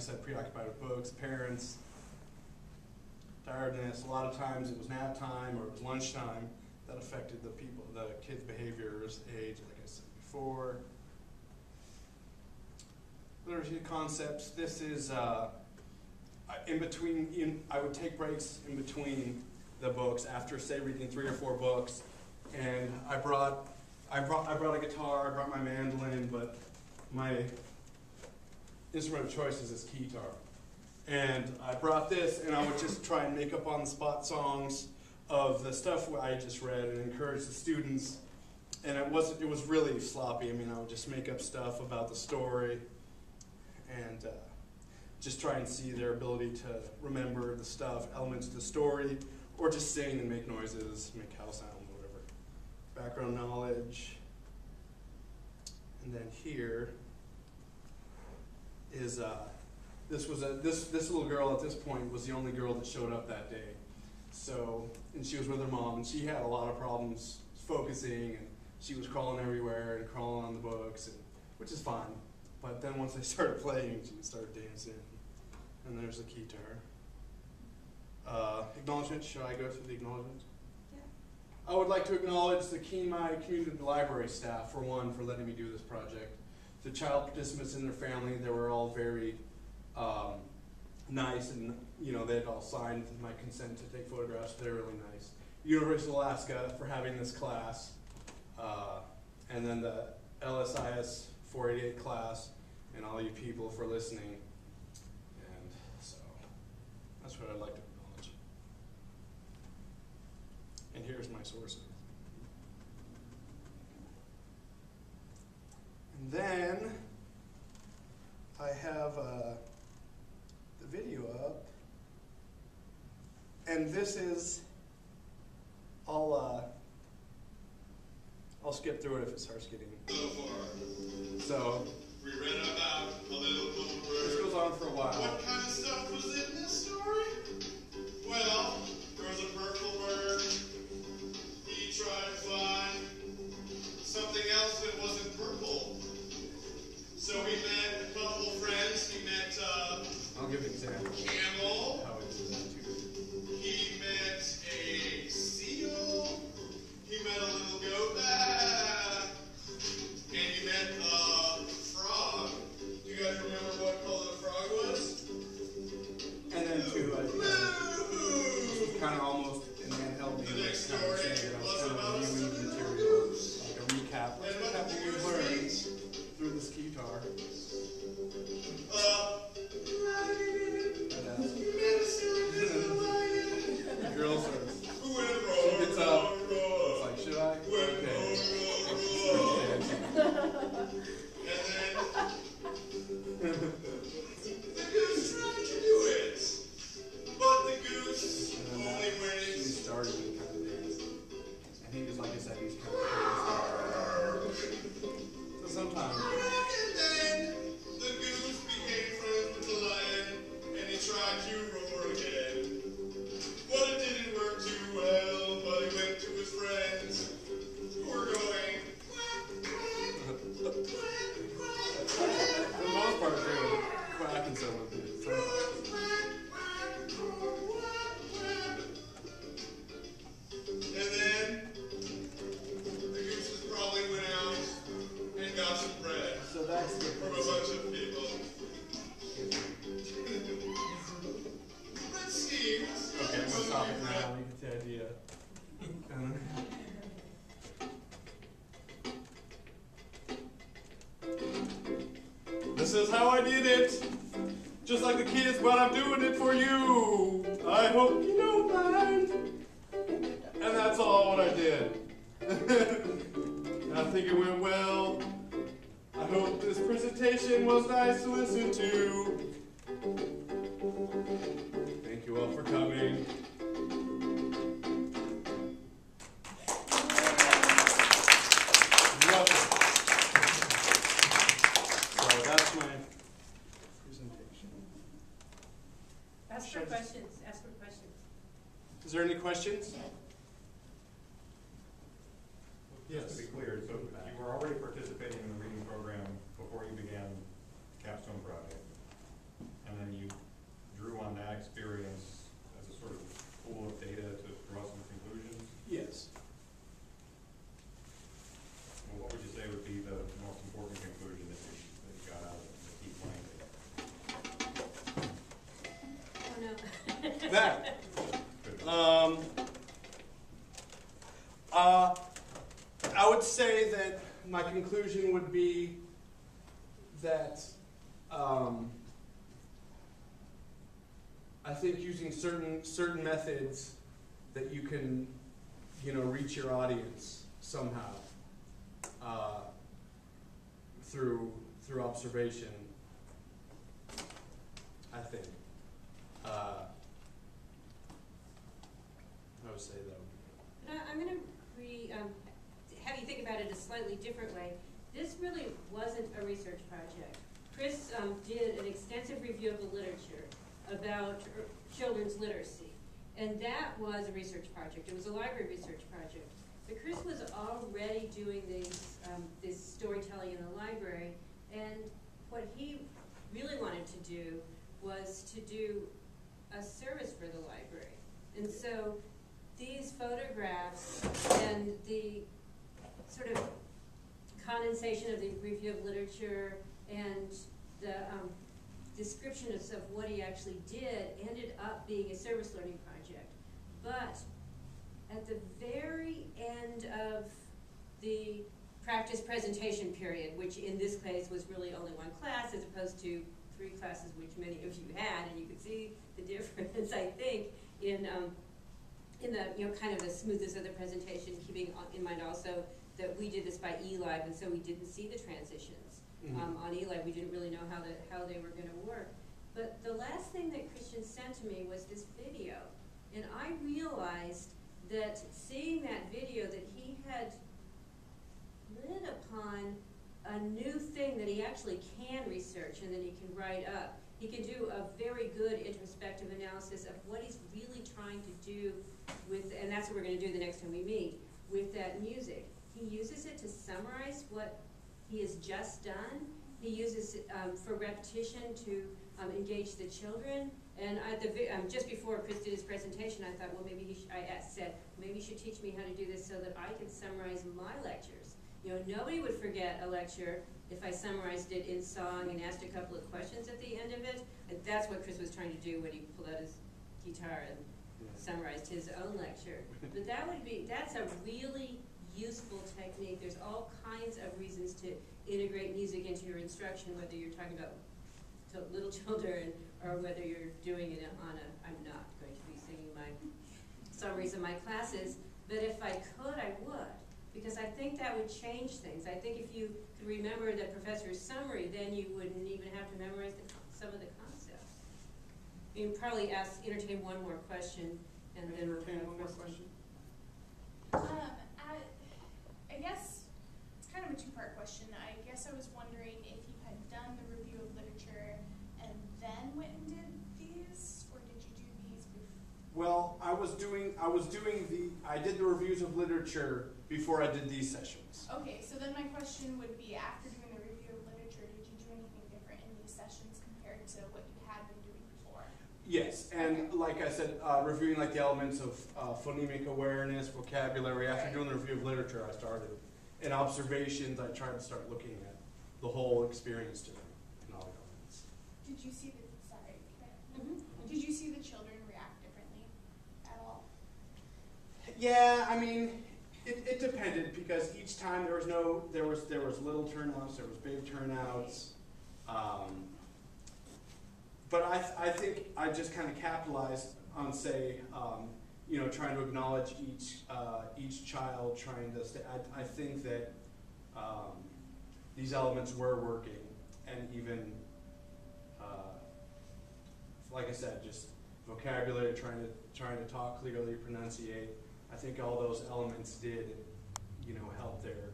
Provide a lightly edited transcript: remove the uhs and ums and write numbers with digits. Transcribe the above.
said, preoccupied with books, parents, tiredness. A lot of times it was nap time or it was lunchtime that affected the kids' behaviors, age, like I said before. Literacy concepts. This is I would take breaks in between the books after, say, reading 3 or 4 books, and I brought a guitar, I brought my mandolin, but my instrument of choice is this keytar. And I brought this, and I would just try and make up on the spot songs of the stuff I just read and encourage the students. And it was really sloppy. I mean, I would just make up stuff about the story and just try and see their ability to remember the stuff, elements of the story, or just sing and make noises, make house sounds, whatever. Background knowledge. And then here is this little girl at this point was the only girl that showed up that day. So, and she was with her mom, and she had a lot of problems focusing, and she was crawling everywhere and crawling on the books, which is fine. But then once they started playing, she started dancing. And there's the keytar. Acknowledgement. Should I go through the acknowledgement? Yeah. I would like to acknowledge my community library staff, for one, for letting me do this project. The child participants and their family, they were all very nice, and they had all signed my consent to take photographs. They're really nice. University of Alaska for having this class, and then the LSIS 488 class, and all you people for listening. And so that's what I'd like to acknowledge. And here's my sources. And then I have the video up, and this is, I'll skip through it if it starts getting. So we read about a little blue bird. This goes on for a while. What kind of stuff was in this story? Well, there was a purple bird. He tried to find something else that wasn't purple. So he met a couple friends. He met I'll give an example. camel. How it is too. He met a seal. He met a little goat. And he met a frog. Do you guys remember what color the frog was? And then too, this was kind of almost an handheld The video, next kind of story saying that I was was kind about of a reviewing the silver material, goose. like a recap. Let's And what recap the what we've goose learned means. through this keytar. The girl starts. She gets up. It's like, should I? Okay. And then the goose tried to do it, but the goose And then only she went. started to kind of dance. And he was, like I said, he's kind of so sometimes. And then the goose became friends with the lion, and he tried to roar again. But it didn't work too well, but he went to his friends, who were going. For the most part, they were quacking some of it. And then the gooses probably went out and got some bread So that's the from a bunch of people. Let's see. Okay, I'm gonna stop it now. You get the idea. This is how I did it. Just like the kids, but I'm doing it for you. I hope you don't mind. And that's all what I did. I think it went well. I hope this presentation was nice to listen to. Thank you all for coming. Welcome. So that's my presentation. Ask for questions. Ask for questions. Is there any questions? Just to be clear, so you were already participating in the reading program before you began Capstone Project, and that. I would say that my conclusion would be that I think using certain methods that you can, reach your audience somehow through observation. I think. I would say that. But I'm going to have you think about it a slightly different way. This really wasn't a research project. Chris did an extensive review of the literature about children's literacy, and that was a research project. It was a library research project. But Chris was already doing this storytelling in the library, and what he really wanted to do was to do a service for the library. And so these photographs and the sort of condensation of the review of literature and the description of what he actually did ended up being a service learning project. But at the very end of the practice presentation period, which in this case was really only one class as opposed to 3 classes which many of you had, and you could see the difference, I think, in the kind of the smoothness of the presentation, keeping in mind also that we did this by eLive, and so we didn't see the transitions. On eLive, we didn't really know how they were going to work. But the last thing that Christian sent to me was this video, and I realized that seeing that video that he had lit upon a new thing that he actually can research and that he can write up. He can do a very good introspective analysis of what he's really trying to do with, and that's what we're going to do the next time we meet, with that music. He uses it to summarize what he has just done. He uses it for repetition to engage the children. And just before Chris did his presentation, I thought, well, maybe I said, maybe you should teach me how to do this so that I can summarize my lectures. Nobody would forget a lecture if I summarized it in song and asked a couple of questions at the end of it. And that's what Chris was trying to do when he pulled out his guitar and summarized his own lecture. But that's a really useful technique. There's all kinds of reasons to integrate music into your instruction, whether you're talking about little children or whether you're doing it I'm not going to be singing my summaries of my classes, but if I could, I would. Because I think that would change things. I think if you could remember the professor's summary, then you wouldn't even have to memorize some of the concepts. You can probably entertain one more question, and then we'll entertain one more question. I guess it's kind of a two-part question. I guess I was wondering if you had done the review of literature and then went and did these, or did you do these before? Well, I did the reviews of literature before I did these sessions. Okay, so then my question would be, after doing the review of literature, did you do anything different in these sessions compared to what you had been doing before? Yes, and like I said, reviewing like the elements of phonemic awareness, vocabulary. After doing the review of literature, I started. In observations, I tried to start looking at the whole experience to them and all the elements. Did you see Did you see the children react differently at all? Yeah, I mean, it depended because each time there was little turnouts, there was big turnouts. But I think I just kind of capitalized on, say, trying to acknowledge each child, trying to I think that these elements were working, and even like I said, just vocabulary, trying to talk clearly, pronunciate. I think all those elements did, help their